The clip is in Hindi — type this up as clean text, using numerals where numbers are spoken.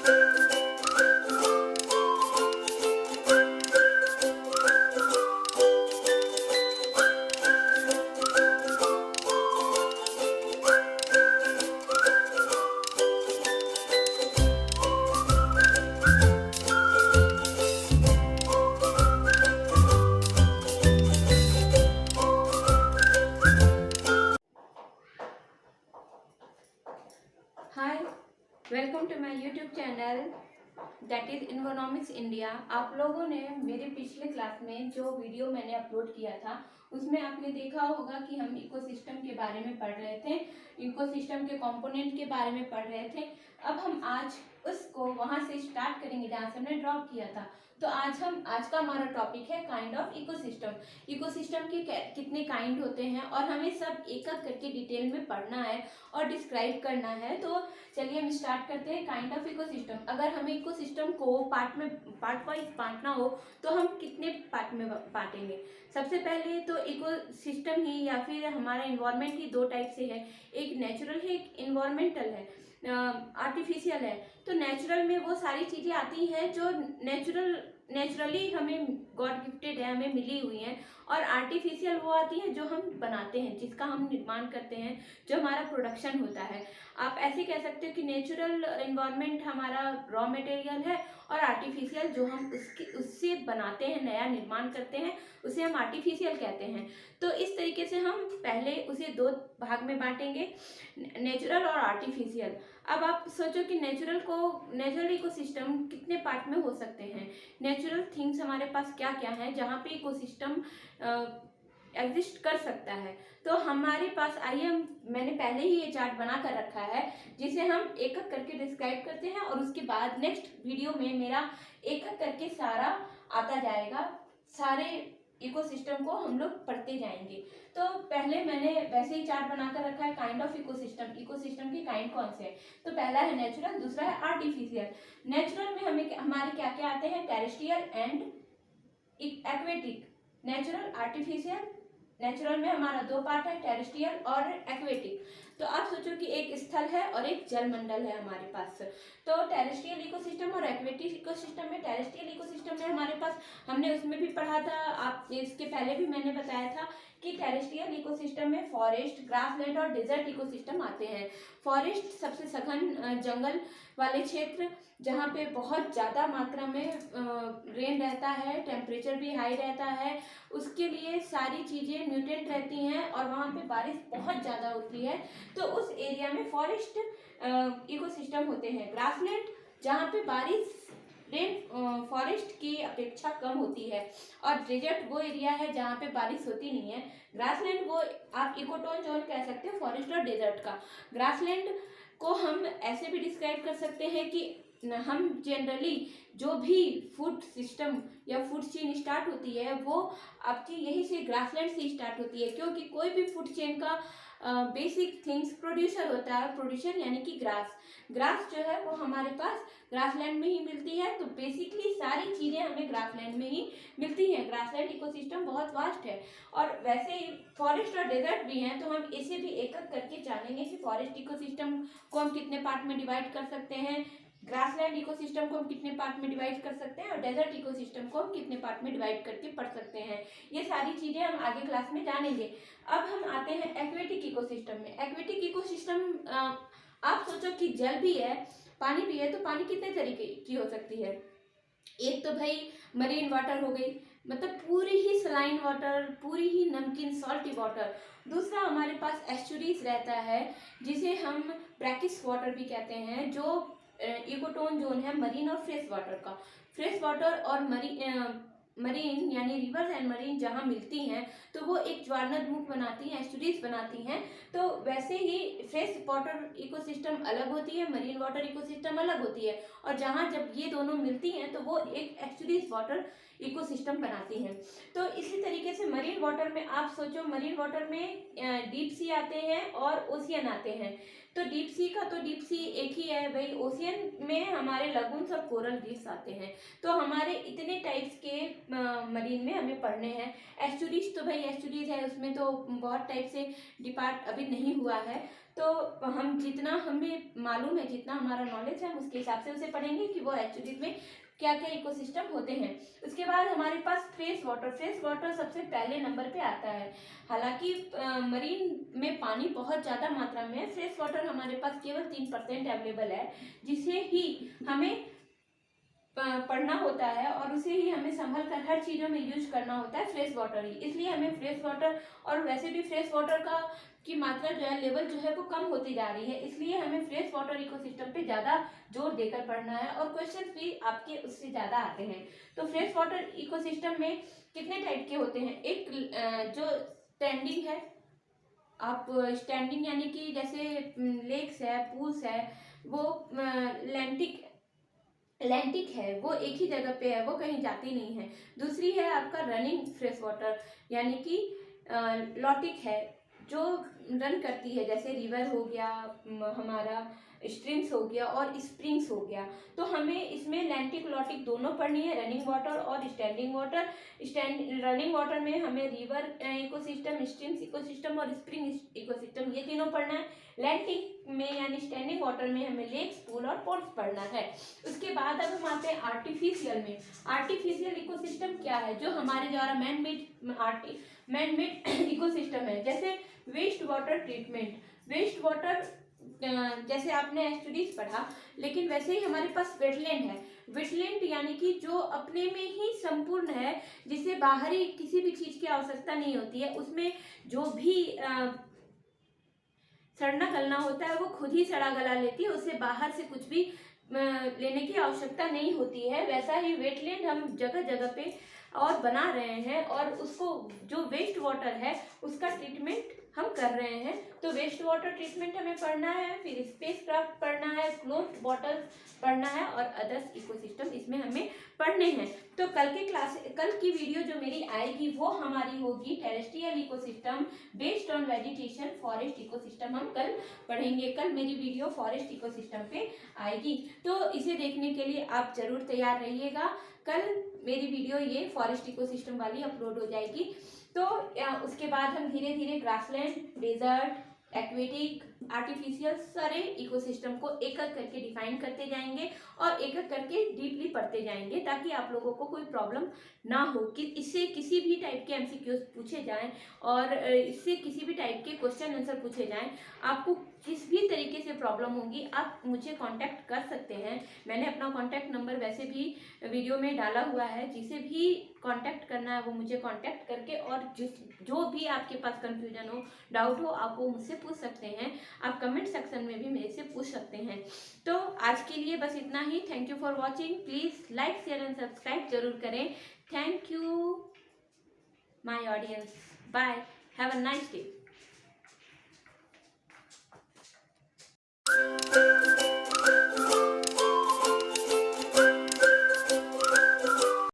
Hi, welcome to my YouTube channel that is Infonomics India. आप लोगों ने मेरे पिछले क्लास में जो वीडियो मैंने अपलोड किया था उसमें आपने देखा होगा कि हम इकोसिस्टम के बारे में पढ़ रहे थे, इकोसिस्टम के कंपोनेंट के बारे में पढ़ रहे थे। अब हम आज उसको वहाँ से स्टार्ट करेंगे जहाँ से हमने ड्रॉप किया था। तो आज का हमारा टॉपिक है काइंड ऑफ इकोसिस्टम। इकोसिस्टम के कितने काइंड होते हैं और हमें सब एक एक करके डिटेल में पढ़ना है और डिस्क्राइब करना है। तो चलिए हम स्टार्ट करते हैं काइंड ऑफ इकोसिस्टम। अगर हमें इकोसिस्टम को पार्ट वाइज बांटना हो तो हम कितने पार्ट में बांटेंगे? सबसे पहले तो इकोसिस्टम ही या फिर हमारा इन्वायरमेंट ही दो टाइप से है, एक नेचुरल है, एक इन्वायरमेंटल है, आर्टिफिशियल है। तो नेचुरल में वो सारी चीज़ें आती हैं जो नेचुरली हमें गॉड गिफ्टेड है, हमें मिली हुई हैं। और आर्टिफिशियल वो आती हैं जो हम बनाते हैं, जिसका हम निर्माण करते हैं, जो हमारा प्रोडक्शन होता है। आप ऐसे कह सकते हो कि नेचुरल इन्वायरमेंट हमारा रॉ मटेरियल है और आर्टिफिशियल जो हम उससे बनाते हैं, नया निर्माण करते हैं, उसे हम आर्टिफिशियल कहते हैं। तो इस तरीके से हम पहले उसे दो भाग में बांटेंगे, नेचुरल और आर्टिफिशियल। अब आप सोचो कि नेचुरल इकोसिस्टम कितने पार्ट में हो सकते हैं। नेचुरल थिंग्स हमारे पास क्या क्या है जहाँ पे इकोसिस्टम एग्जिस्ट कर सकता है। तो हमारे पास आइए, मैंने पहले ही ये चार्ट बना कर रखा है जिसे हम एक एक करके डिस्क्राइब करते हैं और उसके बाद नेक्स्ट वीडियो में मेरा एक एक करके सारा आता जाएगा, सारे इकोसिस्टम को हम लोग पढ़ते जाएंगे। तो पहले मैंने वैसे ही चार्ट बनाकर रखा है काइंड ऑफ इकोसिस्टम। इकोसिस्टम के काइंड कौन से हैं? तो पहला है नेचुरल, दूसरा है आर्टिफिशियल। नेचुरल में हमारे क्या क्या आते हैं? Terrestrial and aquatic. Natural, artificial. Natural में हमारा दो पार्ट है, टेरेस्ट्रियल और एक्वेटिक। तो आप सोचो कि एक स्थल है और एक जलमंडल है हमारे पास। तो टेरेस्ट्रियल इकोसिस्टम और एक्वेटिक इकोसिस्टम में, टेरेस्ट्रियल इकोसिस्टम में हमारे पास, हमने उसमें भी पढ़ा था, आप इसके पहले भी मैंने बताया था कि टेरेस्ट्रियल इकोसिस्टम में फॉरेस्ट, ग्रासलैंड और डेजर्ट इकोसिस्टम आते हैं। फॉरेस्ट सबसे सघन जंगल वाले क्षेत्र जहाँ पे बहुत ज़्यादा मात्रा में रेन रहता है, टेम्परेचर भी हाई रहता है, उसके लिए सारी चीज़ें न्यूट्रिएंट रहती हैं और वहाँ पे बारिश बहुत ज़्यादा होती है, तो उस एरिया में फॉरेस्ट इकोसिस्टम होते हैं। ग्रासलैंड जहाँ पे बारिश फॉरेस्ट की अपेक्षा कम होती है, और डेजर्ट वो एरिया है जहाँ पे बारिश होती नहीं है। ग्रासलैंड वो आप इकोटोन जोन कह सकते हो फॉरेस्ट और डेजर्ट का। ग्रासलैंड को हम ऐसे भी डिस्क्राइब कर सकते हैं कि हम जनरली जो भी फूड सिस्टम या फूड चेन स्टार्ट होती है वो आपकी यहीं से ग्रासलैंड से स्टार्ट होती है, क्योंकि कोई भी फूड चेन का बेसिक थिंग्स प्रोड्यूसर होता है। प्रोड्यूसर यानी कि ग्रास जो है वो हमारे पास ग्रासलैंड में ही मिलती है। तो बेसिकली सारी चीज़ें हमें ग्रासलैंड में ही मिलती हैं। ग्रासलैंड इकोसिस्टम बहुत वास्ट है। और वैसे ही फॉरेस्ट और डेजर्ट भी हैं, तो हम इसे भी एक एक करके जानेंगे कि फॉरेस्ट इकोसिस्टम को हम कितने पार्ट में डिवाइड कर सकते हैं, ग्रासलैंड इकोसिस्टम को हम कितने पार्ट में डिवाइड कर सकते हैं और डेजर्ट इकोसिस्टम को हम कितने पार्ट में डिवाइड करके पढ़ सकते हैं। ये सारी चीज़ें हम आगे क्लास में जानेंगे। अब हम आते हैं एक्वेटिक इकोसिस्टम में। एक्वेटिक इकोसिस्टम, आप सोचो कि जल भी है, पानी भी है, तो पानी कितने तरीके की हो सकती है? एक तो भाई मरीन वाटर हो गई, मतलब पूरी ही सलाइन वाटर, पूरी ही नमकीन सॉल्टी वाटर। दूसरा हमारे पास एस्चुरीज रहता है जिसे हम ब्रैकिश वाटर भी कहते हैं, जो इकोटोन जोन है मरीन और फ्रेश वाटर का। फ्रेश वाटर और मरीन यानी रिवर्स एंड मरीन जहाँ मिलती हैं तो वो एक ज्वारनदमुख बनाती हैं, एस्चुरीज बनाती हैं। तो वैसे ही फ्रेश वाटर इकोसिस्टम अलग होती है, मरीन वाटर इकोसिस्टम अलग होती है, और जहाँ जब ये दोनों मिलती हैं तो वो एक एस्चुरीज वाटर इकोसिस्टम बनाती हैं। तो इसी तरीके से मरीन वाटर में आप सोचो, मरीन वाटर में डीप सी आते हैं और ओशियन आते हैं। तो डीप सी का तो डीप सी एक ही है भाई, ओशियन में हमारे लगून्स और कोरल रीफ्स आते हैं। तो हमारे इतने टाइप्स के मरीन में हमें पढ़ने हैं। एस्चुरीज तो भाई एस्चुरीज है, उसमें तो बहुत टाइप से डिपार्ट अभी नहीं हुआ है। तो हम जितना हमें मालूम है, जितना हमारा नॉलेज है, हम उसके हिसाब से उसे पढ़ेंगे कि वो एक्चुअली में क्या क्या इकोसिस्टम होते हैं। उसके बाद हमारे पास फ्रेश वाटर सबसे पहले नंबर पे आता है। हालांकि मरीन में पानी बहुत ज़्यादा मात्रा में है, फ्रेश वाटर हमारे पास केवल 3% अवेलेबल है, जिसे ही हमें पढ़ना होता है और उसे ही हमें संभल कर हर चीज़ों में यूज करना होता है, फ्रेश वाटर ही। इसलिए हमें फ्रेश वाटर, और वैसे भी फ्रेश वाटर की मात्रा जो है, लेवल जो है वो कम होती जा रही है, इसलिए हमें फ्रेश वाटर इकोसिस्टम पे ज़्यादा जोर देकर पढ़ना है और क्वेश्चन भी आपके उससे ज़्यादा आते हैं। तो फ्रेश वाटर इकोसिस्टम में कितने टाइप के होते हैं? एक जो स्टैंडिंग है, आप स्टैंडिंग यानी कि जैसे लेक्स है, पूल्स है, वो लैंटिक है, वो एक ही जगह पे है, वो कहीं जाती नहीं है। दूसरी है आपका रनिंग फ्रेश वाटर, यानी कि लॉटिक है, जो रन करती है, जैसे रिवर हो गया, हमारा स्ट्रीम्स हो गया और स्प्रिंग्स हो गया। तो हमें इसमें लैंटिक लॉटिक दोनों पढ़नी है, रनिंग वाटर और स्टैंडिंग वाटर। रनिंग वाटर में हमें रिवर इकोसिस्टम, स्ट्रीम्स इकोसिस्टम और स्प्रिंग इकोसिस्टम, ये तीनों पढ़ना है। लैंटिक में यानी स्टैंडिंग वाटर में हमें लेक्स, पूल और पोन्ड्स पढ़ना है। उसके बाद अब हम आते हैं आर्टिफिशियल में। आर्टिफिशियल इकोसिस्टम क्या है? जो हमारे द्वारा मैन मेड इकोसिस्टम है, जैसे waste water treatment. Waste water जैसे आपने एस्टुरीज पढ़ा, लेकिन वैसे ही हमारे पास वेटलैंड है। वेटलैंड यानी कि जो अपने में ही संपूर्ण है, जिसे बाहरी किसी भी चीज की आवश्यकता नहीं होती है, उसमें जो भी सड़ना गलना होता है वो खुद ही सड़ा गला लेती है, उससे बाहर से कुछ भी लेने की आवश्यकता नहीं होती है। वैसा ही वेटलैंड हम जगह जगह पे और बना रहे हैं, और उसको जो वेस्ट वाटर है उसका ट्रीटमेंट हम कर रहे हैं। तो वेस्ट वाटर ट्रीटमेंट हमें पढ़ना है, फिर स्पेसक्राफ्ट पढ़ना है, क्लोज्ड बॉटल्स पढ़ना है और अदर्स इकोसिस्टम इसमें हमें पढ़ने हैं। तो कल की वीडियो जो मेरी आएगी वो हमारी होगी terrestrial ecosystem based on vegetation, forest ecosystem हम कल पढ़ेंगे। कल मेरी वीडियो फॉरेस्ट इकोसिस्टम पे आएगी, तो इसे देखने के लिए आप जरूर तैयार रहिएगा। कल मेरी वीडियो ये फॉरेस्ट इकोसिस्टम वाली अपलोड हो जाएगी। तो उसके बाद हम धीरे धीरे ग्रासलैंड, डेजर्ट, एक्वेटिक, आर्टिफिशियल सारे इकोसिस्टम को एक एक करके डिफाइन करते जाएंगे और एक एक करके डीपली पढ़ते जाएंगे, ताकि आप लोगों को कोई प्रॉब्लम ना हो कि इससे किसी भी टाइप के एमसीक्यूज पूछे जाएं और इससे किसी भी टाइप के क्वेश्चन आंसर पूछे जाएं। आपको किस भी तरीके से प्रॉब्लम होगी आप मुझे कांटेक्ट कर सकते हैं। मैंने अपना कांटेक्ट नंबर वैसे भी वीडियो में डाला हुआ है, जिसे भी कांटेक्ट करना है वो मुझे कांटेक्ट करके, और जो भी आपके पास कंफ्यूजन हो, डाउट हो, आप वो मुझसे पूछ सकते हैं। आप कमेंट सेक्शन में भी मेरे से पूछ सकते हैं। तो आज के लिए बस इतना ही। Thank you for watching. Please like, share and subscribe जरूर करें। Thank you my audience. Bye, have a nice day.